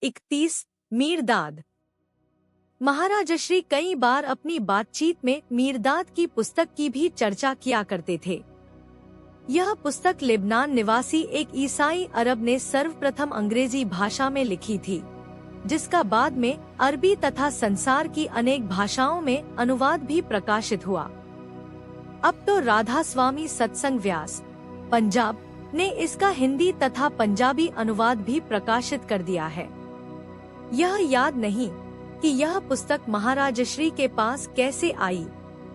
31 मीरदाद। महाराजश्री कई बार अपनी बातचीत में मीरदाद की पुस्तक की भी चर्चा किया करते थे। यह पुस्तक लेबनान निवासी एक ईसाई अरब ने सर्वप्रथम अंग्रेजी भाषा में लिखी थी, जिसका बाद में अरबी तथा संसार की अनेक भाषाओं में अनुवाद भी प्रकाशित हुआ। अब तो राधा स्वामी सत्संग व्यास, पंजाब ने इसका हिंदी तथा पंजाबी अनुवाद भी प्रकाशित कर दिया है। यह याद नहीं कि यह पुस्तक महाराजश्री के पास कैसे आई,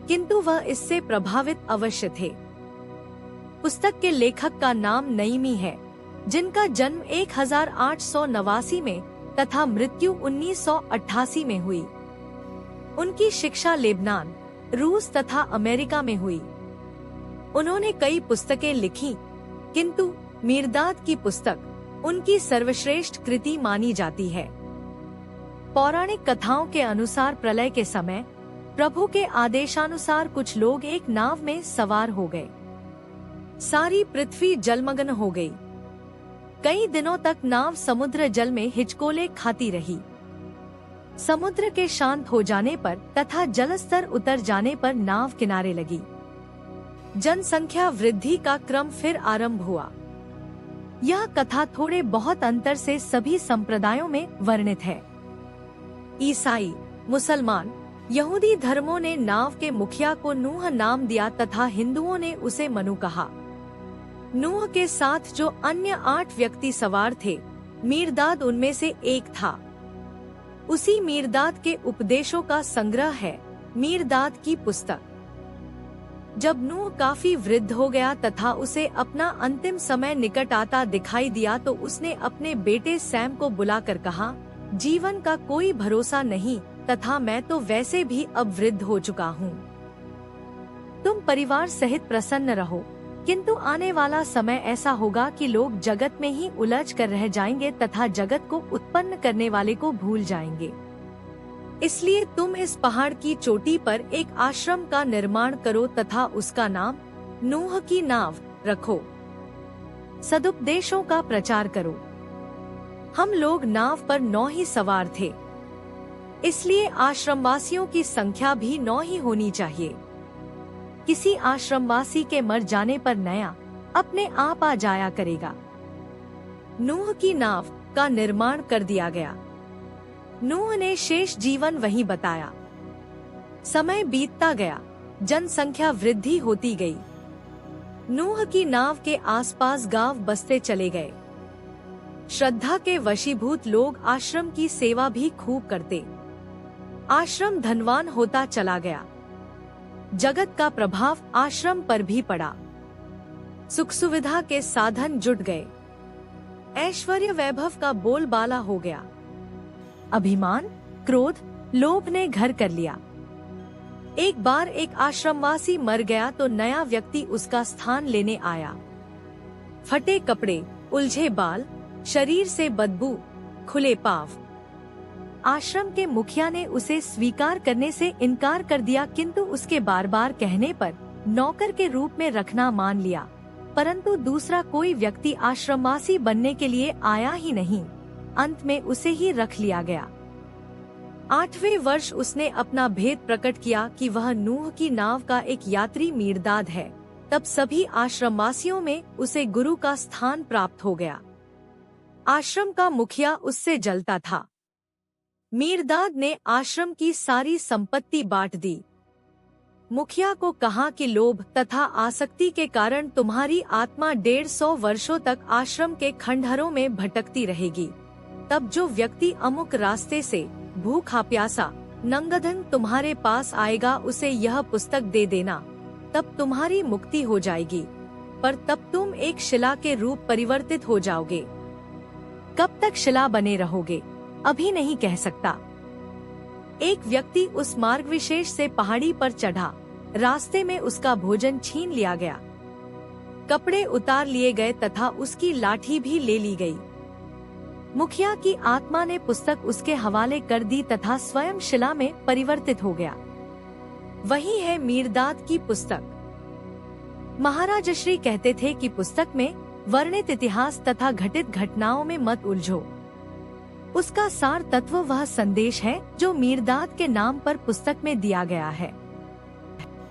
किंतु वह इससे प्रभावित अवश्य थे। पुस्तक के लेखक का नाम नईमी है, जिनका जन्म 1889 में तथा मृत्यु 1988 में हुई। उनकी शिक्षा लेबनान, रूस तथा अमेरिका में हुई। उन्होंने कई पुस्तकें लिखी, किंतु मीरदाद की पुस्तक उनकी सर्वश्रेष्ठ कृति मानी जाती है। पौराणिक कथाओं के अनुसार प्रलय के समय प्रभु के आदेशानुसार कुछ लोग एक नाव में सवार हो गए। सारी पृथ्वी जलमग्न हो गई। कई दिनों तक नाव समुद्र जल में हिचकोले खाती रही। समुद्र के शांत हो जाने पर तथा जलस्तर उतर जाने पर नाव किनारे लगी। जनसंख्या वृद्धि का क्रम फिर आरंभ हुआ। यह कथा थोड़े बहुत अंतर से सभी संप्रदायों में वर्णित है। ईसाई, मुसलमान, यहूदी धर्मों ने नाव के मुखिया को नूह नाम दिया तथा हिंदुओं ने उसे मनु कहा। नूह के साथ जो अन्य 8 व्यक्ति सवार थे, मीरदाद उनमें से एक था। उसी मीरदाद के उपदेशों का संग्रह है मीरदाद की पुस्तक। जब नूह काफी वृद्ध हो गया तथा उसे अपना अंतिम समय निकट आता दिखाई दिया, तो उसने अपने बेटे सैम को बुलाकर कहा, जीवन का कोई भरोसा नहीं तथा मैं तो वैसे भी अब वृद्ध हो चुका हूँ। तुम परिवार सहित प्रसन्न रहो, किंतु आने वाला समय ऐसा होगा कि लोग जगत में ही उलझ कर रह जाएंगे तथा जगत को उत्पन्न करने वाले को भूल जाएंगे। इसलिए तुम इस पहाड़ की चोटी पर एक आश्रम का निर्माण करो तथा उसका नाम नूह की नाव रखो। सदुपदेशों का प्रचार करो। हम लोग नाव पर 9 ही सवार थे, इसलिए आश्रमवासियों की संख्या भी 9 ही होनी चाहिए। किसी आश्रमवासी के मर जाने पर नया अपने आप आ जाया करेगा। नूह की नाव का निर्माण कर दिया गया। नूह ने शेष जीवन वहीं बताया। समय बीतता गया, जनसंख्या वृद्धि होती गई। नूह की नाव के आसपास गांव बसते चले गए। श्रद्धा के वशीभूत लोग आश्रम की सेवा भी खूब करते। आश्रम धनवान होता चला गया। जगत का प्रभाव आश्रम पर भी पड़ा। सुख सुविधा के साधन जुट गए। ऐश्वर्य वैभव का बोलबाला हो गया। अभिमान, क्रोध, लोभ ने घर कर लिया। एक बार एक आश्रमवासी मर गया तो नया व्यक्ति उसका स्थान लेने आया। फटे कपड़े, उलझे बाल, शरीर से बदबू, खुले पांव। आश्रम के मुखिया ने उसे स्वीकार करने से इनकार कर दिया, किंतु उसके बार बार कहने पर नौकर के रूप में रखना मान लिया। परंतु दूसरा कोई व्यक्ति आश्रमवासी बनने के लिए आया ही नहीं। अंत में उसे ही रख लिया गया। 8वें वर्ष उसने अपना भेद प्रकट किया कि वह नूह की नाव का एक यात्री मीरदाद है। तब सभी आश्रमवासियों में उसे गुरु का स्थान प्राप्त हो गया। आश्रम का मुखिया उससे जलता था। मीरदाद ने आश्रम की सारी संपत्ति बांट दी। मुखिया को कहा कि लोभ तथा आसक्ति के कारण तुम्हारी आत्मा 150 वर्षों तक आश्रम के खंडहरों में भटकती रहेगी। तब जो व्यक्ति अमुक रास्ते से भूखा प्यासा नंगधंग तुम्हारे पास आएगा, उसे यह पुस्तक दे देना, तब तुम्हारी मुक्ति हो जाएगी। पर तब तुम एक शिला के रूप परिवर्तित हो जाओगे। कब तक शिला बने रहोगे अभी नहीं कह सकता। एक व्यक्ति उस मार्ग विशेष से पहाड़ी पर चढ़ा। रास्ते में उसका भोजन छीन लिया गया, कपड़े उतार लिए गए तथा उसकी लाठी भी ले ली गई। मुखिया की आत्मा ने पुस्तक उसके हवाले कर दी तथा स्वयं शिला में परिवर्तित हो गया। वही है मीरदाद की पुस्तक। महाराजश्री कहते थे कि पुस्तक में वर्णित इतिहास तथा घटित घटनाओं में मत उलझो। उसका सार तत्व वह संदेश है जो मीरदाद के नाम पर पुस्तक में दिया गया है।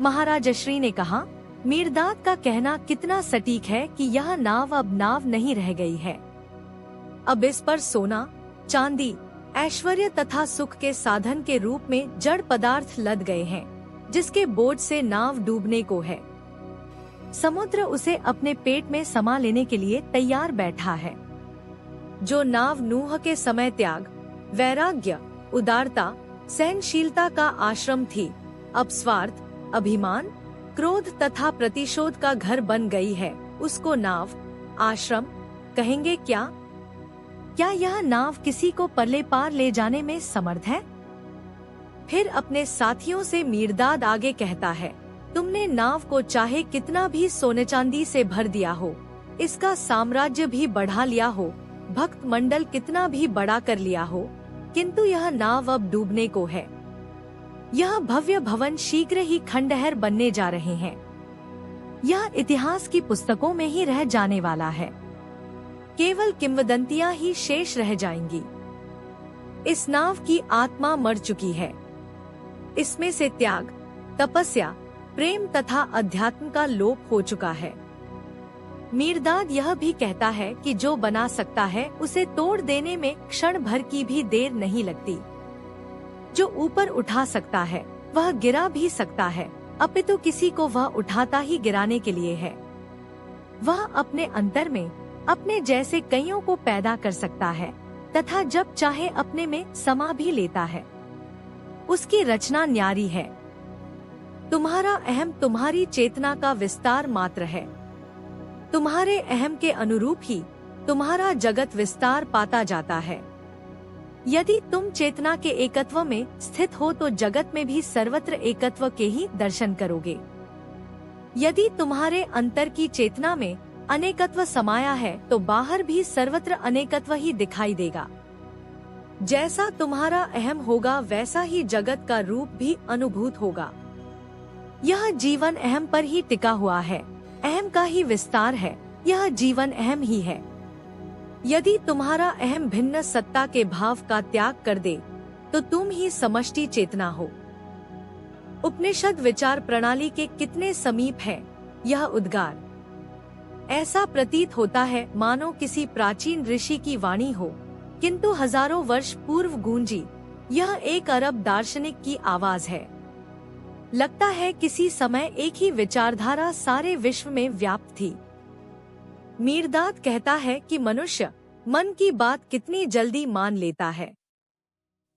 महाराज श्री ने कहा, मीरदाद का कहना कितना सटीक है कि यह नाव अब नाव नहीं रह गई है। अब इस पर सोना, चांदी, ऐश्वर्य तथा सुख के साधन के रूप में जड़ पदार्थ लद गए हैं, जिसके बोझ से नाव डूबने को है। समुद्र उसे अपने पेट में समा लेने के लिए तैयार बैठा है। जो नाव नूह के समय त्याग, वैराग्य, उदारता, सहनशीलता का आश्रम थी, अब स्वार्थ, अभिमान, क्रोध तथा प्रतिशोध का घर बन गई है, उसको नाव, आश्रम कहेंगे क्या? क्या यह नाव किसी को परले पार ले जाने में समर्थ है? फिर अपने साथियों से मीरदाद आगे कहता है, तुमने नाव को चाहे कितना भी सोने चांदी से भर दिया हो, इसका साम्राज्य भी बढ़ा लिया हो, भक्त मंडल कितना भी बड़ा कर लिया हो, किंतु यह नाव अब डूबने को है। यह भव्य भवन शीघ्र ही खंडहर बनने जा रहे हैं। यह इतिहास की पुस्तकों में ही रह जाने वाला है। केवल किंवदंतियां ही शेष रह जाएंगी। इस नाव की आत्मा मर चुकी है। इसमें से त्याग, तपस्या, प्रेम तथा अध्यात्म का लोप हो चुका है। मीरदाद यह भी कहता है कि जो बना सकता है उसे तोड़ देने में क्षण भर की भी देर नहीं लगती। जो ऊपर उठा सकता है वह गिरा भी सकता है, अपितु किसी को वह उठाता ही गिराने के लिए है। वह अपने अंतर में अपने जैसे कईयों को पैदा कर सकता है तथा जब चाहे अपने में समा भी लेता है। उसकी रचना न्यारी है। तुम्हारा अहम तुम्हारी चेतना का विस्तार मात्र है। तुम्हारे अहम के अनुरूप ही तुम्हारा जगत विस्तार पाता जाता है। यदि तुम चेतना के एकत्व में स्थित हो तो जगत में भी सर्वत्र एकत्व के ही दर्शन करोगे। यदि तुम्हारे अंतर की चेतना में अनेकत्व समाया है तो बाहर भी सर्वत्र अनेकत्व ही दिखाई देगा। जैसा तुम्हारा अहम होगा वैसा ही जगत का रूप भी अनुभूत होगा। यह जीवन अहम पर ही टिका हुआ है, अहम का ही विस्तार है, यह जीवन अहम ही है। यदि तुम्हारा अहम भिन्न सत्ता के भाव का त्याग कर दे तो तुम ही समष्टि चेतना हो। उपनिषद विचार प्रणाली के कितने समीप है यह उद्गार। ऐसा प्रतीत होता है मानो किसी प्राचीन ऋषि की वाणी हो, किंतु हजारों वर्ष पूर्व गूंजी। यह एक अरब दार्शनिक की आवाज है। लगता है किसी समय एक ही विचारधारा सारे विश्व में व्याप्त थी। मीरदाद कहता है कि मनुष्य मन की बात कितनी जल्दी मान लेता है,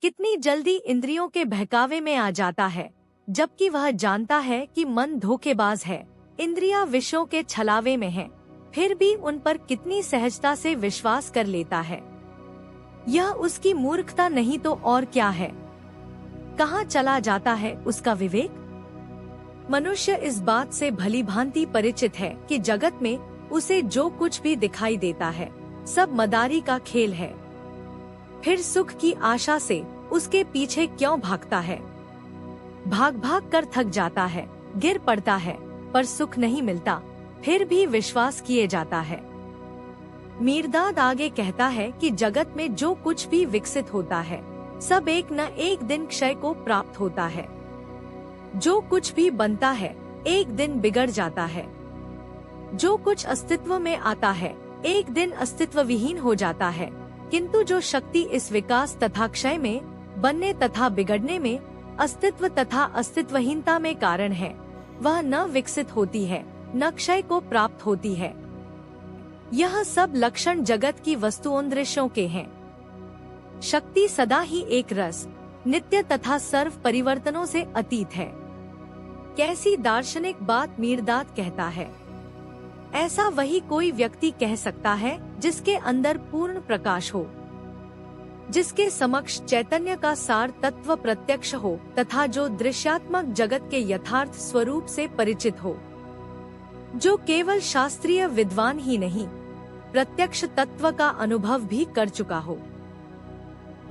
कितनी जल्दी इंद्रियों के बहकावे में आ जाता है, जबकि वह जानता है कि मन धोखेबाज है, इंद्रियां विषयों के छलावे में हैं, फिर भी उन पर कितनी सहजता से विश्वास कर लेता है। यह उसकी मूर्खता नहीं तो और क्या है। कहाँ चला जाता है उसका विवेक? मनुष्य इस बात से भली भांति परिचित है कि जगत में उसे जो कुछ भी दिखाई देता है सब मदारी का खेल है। फिर सुख की आशा से उसके पीछे क्यों भागता है? भाग भाग कर थक जाता है, गिर पड़ता है, पर सुख नहीं मिलता, फिर भी विश्वास किए जाता है। मीरदाद आगे कहता है कि जगत में जो कुछ भी विकसित होता है सब एक न एक दिन क्षय को प्राप्त होता है। जो कुछ भी बनता है एक दिन बिगड़ जाता है। जो कुछ अस्तित्व में आता है एक दिन अस्तित्व विहीन हो जाता है, किंतु जो शक्ति इस विकास तथा क्षय में, बनने तथा बिगड़ने में, अस्तित्व तथा अस्तित्वहीनता में कारण है, वह न विकसित होती है न क्षय को प्राप्त होती है। यह सब लक्षण जगत की वस्तुओं दृश्यों के हैं। शक्ति सदा ही एक रस, नित्य तथा सर्व परिवर्तनों से अतीत है। कैसी दार्शनिक बात मीरदाद कहता है। ऐसा वही कोई व्यक्ति कह सकता है जिसके अंदर पूर्ण प्रकाश हो, जिसके समक्ष चैतन्य का सार तत्व प्रत्यक्ष हो तथा जो दृश्यात्मक जगत के यथार्थ स्वरूप से परिचित हो, जो केवल शास्त्रीय विद्वान ही नहीं प्रत्यक्ष तत्व का अनुभव भी कर चुका हो।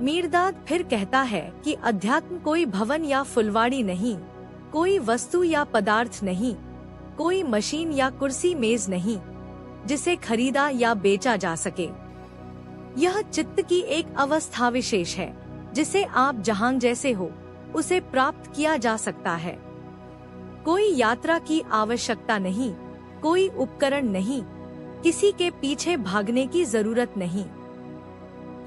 मीरदाद फिर कहता है कि अध्यात्म कोई भवन या फुलवाड़ी नहीं, कोई वस्तु या पदार्थ नहीं, कोई मशीन या कुर्सी मेज नहीं जिसे खरीदा या बेचा जा सके। यह चित्त की एक अवस्था विशेष है जिसे आप जहां जैसे हो उसे प्राप्त किया जा सकता है। कोई यात्रा की आवश्यकता नहीं, कोई उपकरण नहीं, किसी के पीछे भागने की जरूरत नहीं।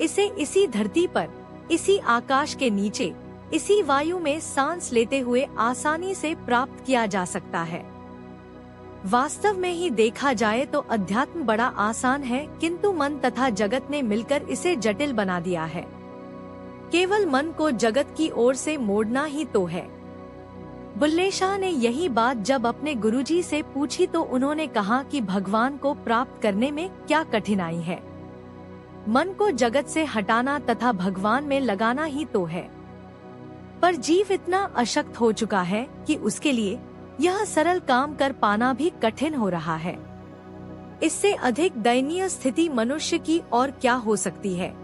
इसे इसी धरती पर, इसी आकाश के नीचे, इसी वायु में सांस लेते हुए आसानी से प्राप्त किया जा सकता है। वास्तव में ही देखा जाए तो अध्यात्म बड़ा आसान है, किंतु मन तथा जगत ने मिलकर इसे जटिल बना दिया है। केवल मन को जगत की ओर से मोड़ना ही तो है। बुल्ले शाह ने यही बात जब अपने गुरुजी से पूछी तो उन्होंने कहा कि भगवान को प्राप्त करने में क्या कठिनाई है। मन को जगत से हटाना तथा भगवान में लगाना ही तो है। पर जीव इतना अशक्त हो चुका है कि उसके लिए यह सरल काम कर पाना भी कठिन हो रहा है। इससे अधिक दयनीय स्थिति मनुष्य की और क्या हो सकती है।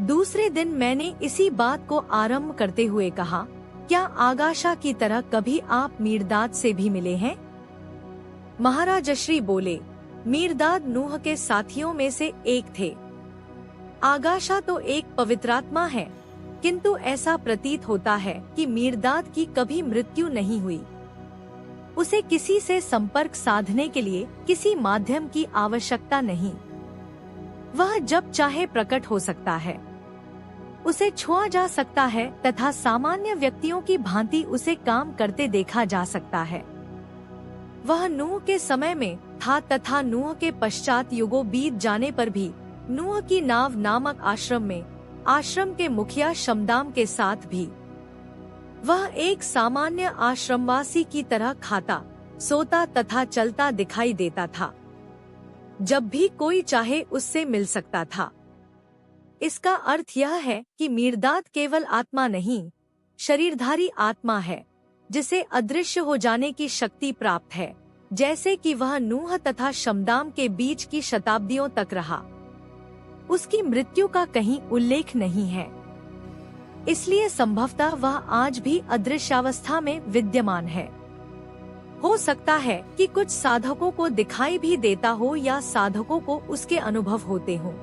दूसरे दिन मैंने इसी बात को आरंभ करते हुए कहा, क्या आगाशा की तरह कभी आप मीरदाद से भी मिले हैं? महाराज श्री बोले, मीरदाद नूह के साथियों में से एक थे। आगाशा तो एक पवित्रात्मा है, किंतु ऐसा प्रतीत होता है कि मीरदाद की कभी मृत्यु नहीं हुई। उसे किसी से संपर्क साधने के लिए किसी माध्यम की आवश्यकता नहीं। वह जब चाहे प्रकट हो सकता है, उसे छुआ जा सकता है तथा सामान्य व्यक्तियों की भांति उसे काम करते देखा जा सकता है। वह नूह के समय में था तथा नूह के पश्चात युगों बीत जाने पर भी नूह की नाव नामक आश्रम में, आश्रम के मुखिया शमदाम के साथ भी वह एक सामान्य आश्रमवासी की तरह खाता, सोता तथा चलता दिखाई देता था। जब भी कोई चाहे उससे मिल सकता था। इसका अर्थ यह है कि मीरदाद केवल आत्मा नहीं, शरीरधारी आत्मा है, जिसे अदृश्य हो जाने की शक्ति प्राप्त है, जैसे कि वह नूह तथा शमदाम के बीच की शताब्दियों तक रहा। उसकी मृत्यु का कहीं उल्लेख नहीं है, इसलिए संभवतः वह आज भी अदृश्यावस्था में विद्यमान है। हो सकता है कि कुछ साधकों को दिखाई भी देता हो या साधकों को उसके अनुभव होते हों।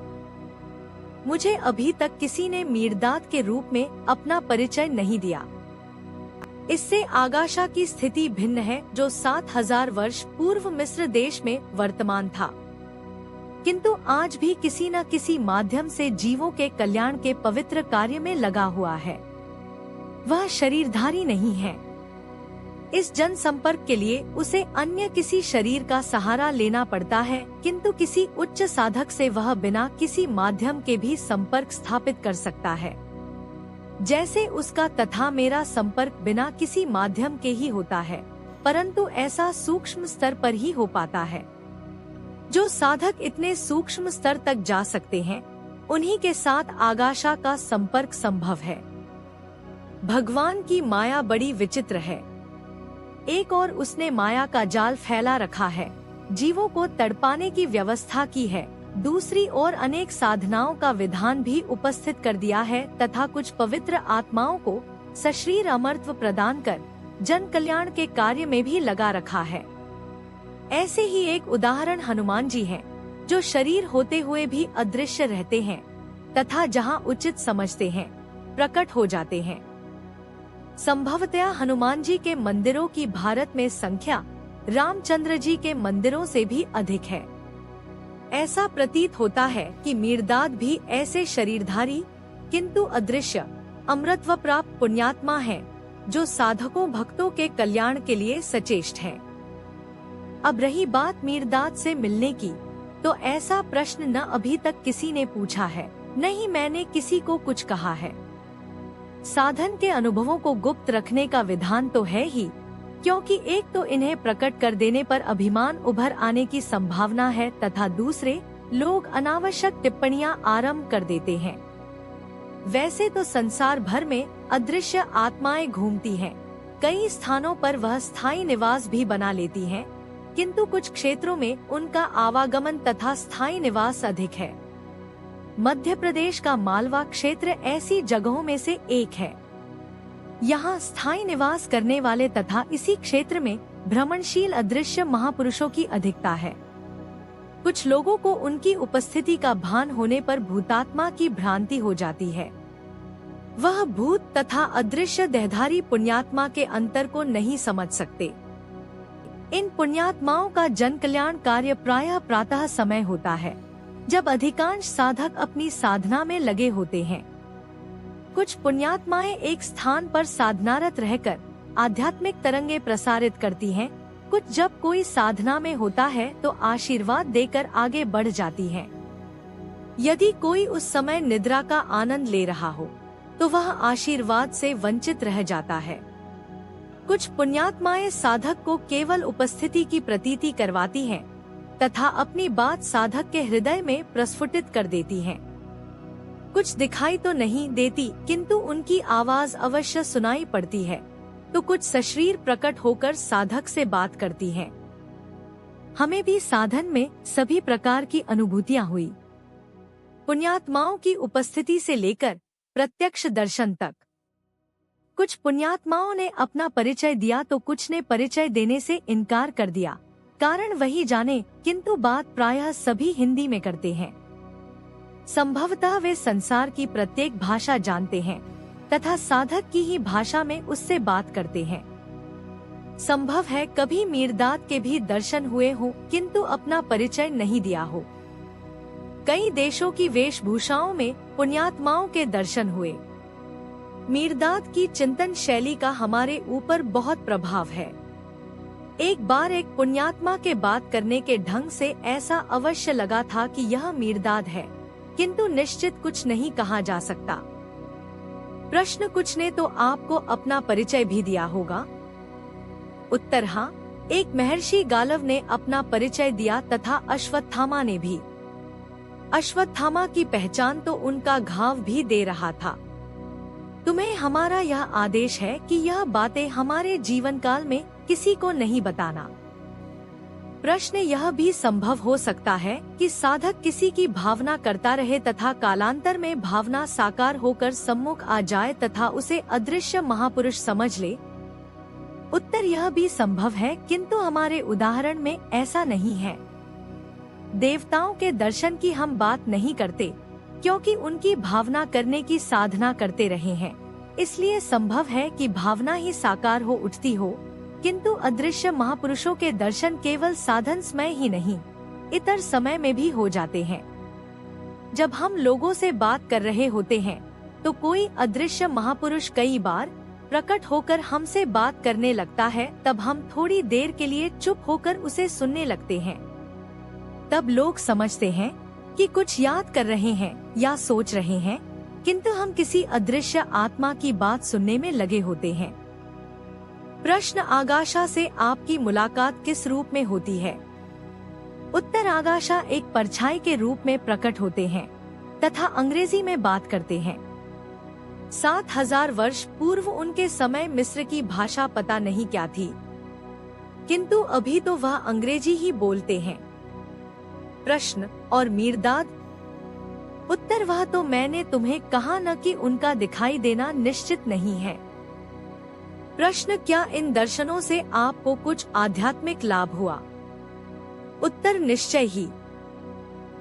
मुझे अभी तक किसी ने मीरदाद के रूप में अपना परिचय नहीं दिया। इससे आगाशा की स्थिति भिन्न है, जो 7000 वर्ष पूर्व मिस्र देश में वर्तमान था, किंतु आज भी किसी न किसी माध्यम से जीवों के कल्याण के पवित्र कार्य में लगा हुआ है। वह शरीरधारी नहीं है। इस जन संपर्क के लिए उसे अन्य किसी शरीर का सहारा लेना पड़ता है, किंतु किसी उच्च साधक से वह बिना किसी माध्यम के भी संपर्क स्थापित कर सकता है। जैसे उसका तथा मेरा संपर्क बिना किसी माध्यम के ही होता है, परंतु ऐसा सूक्ष्म स्तर पर ही हो पाता है। जो साधक इतने सूक्ष्म स्तर तक जा सकते हैं, उन्हीं के साथ आगाशा का संपर्क संभव है। भगवान की माया बड़ी विचित्र है। एक और उसने माया का जाल फैला रखा है, जीवों को तड़पाने की व्यवस्था की है, दूसरी ओर अनेक साधनाओं का विधान भी उपस्थित कर दिया है तथा कुछ पवित्र आत्माओं को सशरीर अमरत्व प्रदान कर जन कल्याण के कार्य में भी लगा रखा है। ऐसे ही एक उदाहरण हनुमान जी हैं, जो शरीर होते हुए भी अदृश्य रहते हैं तथा जहां उचित समझते हैं प्रकट हो जाते हैं। संभवतया हनुमान जी के मंदिरों की भारत में संख्या रामचंद्र जी के मंदिरों से भी अधिक है। ऐसा प्रतीत होता है कि मीरदाद भी ऐसे शरीरधारी किंतु अदृश्य अमृतत्व प्राप्त पुण्यात्मा है, जो साधकों भक्तों के कल्याण के लिए सचेष्ट है। अब रही बात मीरदाद से मिलने की, तो ऐसा प्रश्न न अभी तक किसी ने पूछा है, न ही मैंने किसी को कुछ कहा है। साधन के अनुभवों को गुप्त रखने का विधान तो है ही, क्योंकि एक तो इन्हें प्रकट कर देने पर अभिमान उभर आने की संभावना है तथा दूसरे लोग अनावश्यक टिप्पणियां आरंभ कर देते हैं। वैसे तो संसार भर में अदृश्य आत्माएं घूमती हैं, कई स्थानों पर वह स्थायी निवास भी बना लेती हैं, किंतु कुछ क्षेत्रों में उनका आवागमन तथा स्थायी निवास अधिक है। मध्य प्रदेश का मालवा क्षेत्र ऐसी जगहों में से एक है। यहाँ स्थायी निवास करने वाले तथा इसी क्षेत्र में भ्रमणशील अदृश्य महापुरुषों की अधिकता है। कुछ लोगों को उनकी उपस्थिति का भान होने पर भूतात्मा की भ्रांति हो जाती है। वह भूत तथा अदृश्य देहधारी पुण्यात्मा के अंतर को नहीं समझ सकते। इन पुण्यात्माओं का जन कल्याण कार्य प्रायः प्रातः समय होता है, जब अधिकांश साधक अपनी साधना में लगे होते हैं। कुछ पुण्यात्माएं एक स्थान पर साधनारत रहकर आध्यात्मिक तरंगे प्रसारित करती हैं। कुछ जब कोई साधना में होता है तो आशीर्वाद देकर आगे बढ़ जाती हैं। यदि कोई उस समय निद्रा का आनंद ले रहा हो तो वह आशीर्वाद से वंचित रह जाता है। कुछ पुण्यात्माएं साधक को केवल उपस्थिति की प्रतीति करवाती हैं तथा अपनी बात साधक के हृदय में प्रस्फुटित कर देती हैं। कुछ दिखाई तो नहीं देती, किंतु उनकी आवाज अवश्य सुनाई पड़ती है। तो कुछ सशरीर प्रकट होकर साधक से बात करती हैं। हमें भी साधन में सभी प्रकार की अनुभूतियां हुई। पुण्यात्माओं की उपस्थिति से लेकर प्रत्यक्ष दर्शन तक। कुछ पुण्यात्माओं ने अपना परिचय दिया तो कुछ ने परिचय देने से इनकार कर दिया। कारण वही जाने, किंतु बात प्रायः सभी हिंदी में करते हैं। संभवतः वे संसार की प्रत्येक भाषा जानते हैं तथा साधक की ही भाषा में उससे बात करते हैं। संभव है कभी मीरदाद के भी दर्शन हुए हो, किंतु अपना परिचय नहीं दिया हो। कई देशों की वेशभूषाओं में पुण्यात्माओं के दर्शन हुए। मीरदाद की चिंतन शैली का हमारे ऊपर बहुत प्रभाव है। एक बार एक पुण्यात्मा के बात करने के ढंग से ऐसा अवश्य लगा था कि यह मीरदाद है, किंतु निश्चित कुछ नहीं कहा जा सकता। प्रश्न, कुछ ने तो आपको अपना परिचय भी दिया होगा? उत्तर, हाँ, एक महर्षि गालव ने अपना परिचय दिया तथा अश्वत्थामा ने भी। अश्वत्थामा की पहचान तो उनका घाव भी दे रहा था। तुम्हें हमारा यह आदेश है कि यह बातें हमारे जीवन काल में किसी को नहीं बताना। प्रश्न, यह भी संभव हो सकता है कि साधक किसी की भावना करता रहे तथा कालांतर में भावना साकार होकर सम्मुख आ जाए तथा उसे अदृश्य महापुरुष समझ ले? उत्तर, यह भी संभव है, किंतु हमारे उदाहरण में ऐसा नहीं है। देवताओं के दर्शन की हम बात नहीं करते, क्योंकि उनकी भावना करने की साधना करते रहे हैं। इसलिए संभव है कि भावना ही साकार हो उठती हो, किंतु अदृश्य महापुरुषों के दर्शन केवल साधन समय ही नहीं, इतर समय में भी हो जाते हैं। जब हम लोगों से बात कर रहे होते हैं तो कोई अदृश्य महापुरुष कई बार प्रकट होकर हमसे बात करने लगता है, तब हम थोड़ी देर के लिए चुप होकर उसे सुनने लगते हैं। तब लोग समझते हैं कि कुछ याद कर रहे हैं या सोच रहे हैं, किंतु हम किसी अदृश्य आत्मा की बात सुनने में लगे होते हैं। प्रश्न, आगाशा से आपकी मुलाकात किस रूप में होती है? उत्तर, आगाशा एक परछाई के रूप में प्रकट होते हैं तथा अंग्रेजी में बात करते हैं। 7000 वर्ष पूर्व उनके समय मिस्र की भाषा पता नहीं क्या थी, किंतु अभी तो वह अंग्रेजी ही बोलते हैं। प्रश्न, और मीरदाद? उत्तर, वह तो मैंने तुम्हें कहा न कि उनका दिखाई देना निश्चित नहीं है। प्रश्न, क्या इन दर्शनों से आपको कुछ आध्यात्मिक लाभ हुआ? उत्तर, निश्चय ही।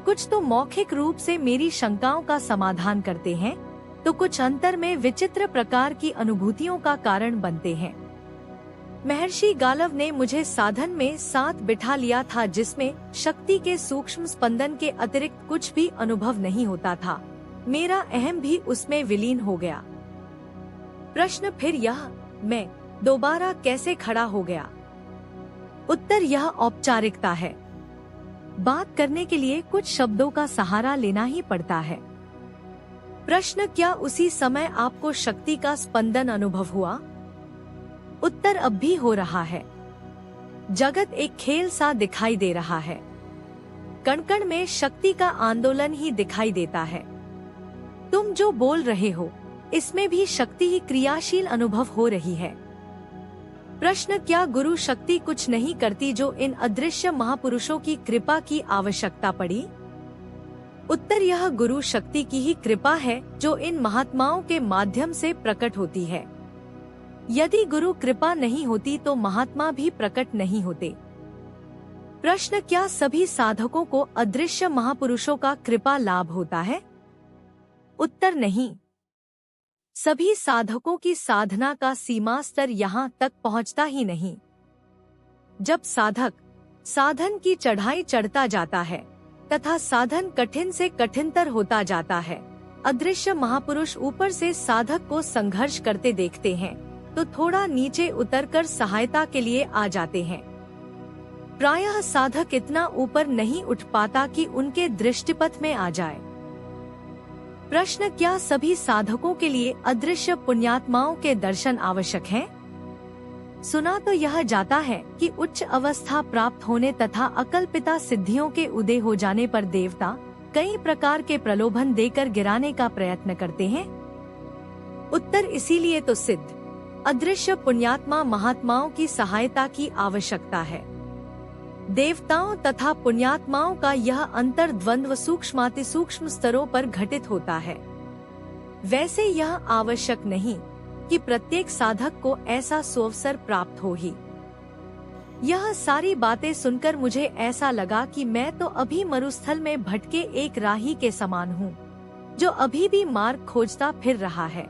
कुछ तो मौखिक रूप से मेरी शंकाओं का समाधान करते हैं, तो कुछ अंतर में विचित्र प्रकार की अनुभूतियों का कारण बनते हैं। महर्षि गालव ने मुझे साधन में साथ बिठा लिया था, जिसमें शक्ति के सूक्ष्म स्पंदन के अतिरिक्त कुछ भी अनुभव नहीं होता था। मेरा अहम भी उसमें विलीन हो गया। प्रश्न, फिर यह मैं दोबारा कैसे खड़ा हो गया? उत्तर, यह औपचारिकता है। बात करने के लिए कुछ शब्दों का सहारा लेना ही पड़ता है। प्रश्न, क्या उसी समय आपको शक्ति का स्पंदन अनुभव हुआ? उत्तर, अब भी हो रहा है। जगत एक खेल सा दिखाई दे रहा है। कण कण में शक्ति का आंदोलन ही दिखाई देता है। तुम जो बोल रहे हो, इसमें भी शक्ति ही क्रियाशील अनुभव हो रही है। प्रश्न, क्या गुरु शक्ति कुछ नहीं करती जो इन अदृश्य महापुरुषों की कृपा की आवश्यकता पड़ी? उत्तर, यह गुरु शक्ति की ही कृपा है जो इन महात्माओं के माध्यम से प्रकट होती है। यदि गुरु कृपा नहीं होती तो महात्मा भी प्रकट नहीं होते। प्रश्न, क्या सभी साधकों को अदृश्य महापुरुषों का कृपा लाभ होता है? उत्तर, नहीं। सभी साधकों की साधना का सीमा स्तर यहाँ तक पहुँचता ही नहीं। जब साधक साधन की चढ़ाई चढ़ता जाता है तथा साधन कठिन से कठिनतर होता जाता है, अदृश्य महापुरुष ऊपर से साधक को संघर्ष करते देखते हैं तो थोड़ा नीचे उतरकर सहायता के लिए आ जाते हैं। प्रायः साधक इतना ऊपर नहीं उठ पाता कि उनके दृष्टिपथ में आ जाए। प्रश्न, क्या सभी साधकों के लिए अदृश्य पुण्यात्माओं के दर्शन आवश्यक हैं? सुना तो यह जाता है कि उच्च अवस्था प्राप्त होने तथा अकल्पिता सिद्धियों के उदय हो जाने पर देवता कई प्रकार के प्रलोभन देकर गिराने का प्रयत्न करते हैं। उत्तर, इसीलिए तो सिद्ध अदृश्य पुण्यात्मा महात्माओं की सहायता की आवश्यकता है। देवताओं तथा पुण्यात्माओं का यह अंतर द्वंद्व सूक्ष्माति सूक्ष्म स्तरों पर घटित होता है। वैसे यह आवश्यक नहीं कि प्रत्येक साधक को ऐसा सुअवसर प्राप्त हो ही। यह सारी बातें सुनकर मुझे ऐसा लगा कि मैं तो अभी मरुस्थल में भटके एक राही के समान हूँ, जो अभी भी मार्ग खोजता फिर रहा है।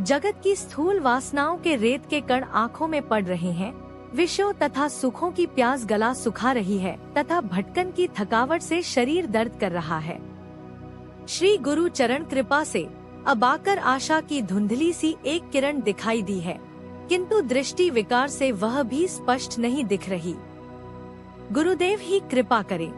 जगत की स्थूल वासनाओं के रेत के कण आँखों में पड़ रहे हैं, विषयों तथा सुखों की प्यास गला सुखा रही है तथा भटकन की थकावट से शरीर दर्द कर रहा है। श्री गुरु चरण कृपा से अब आकर आशा की धुंधली सी एक किरण दिखाई दी है, किंतु दृष्टि विकार से वह भी स्पष्ट नहीं दिख रही। गुरुदेव ही कृपा करें।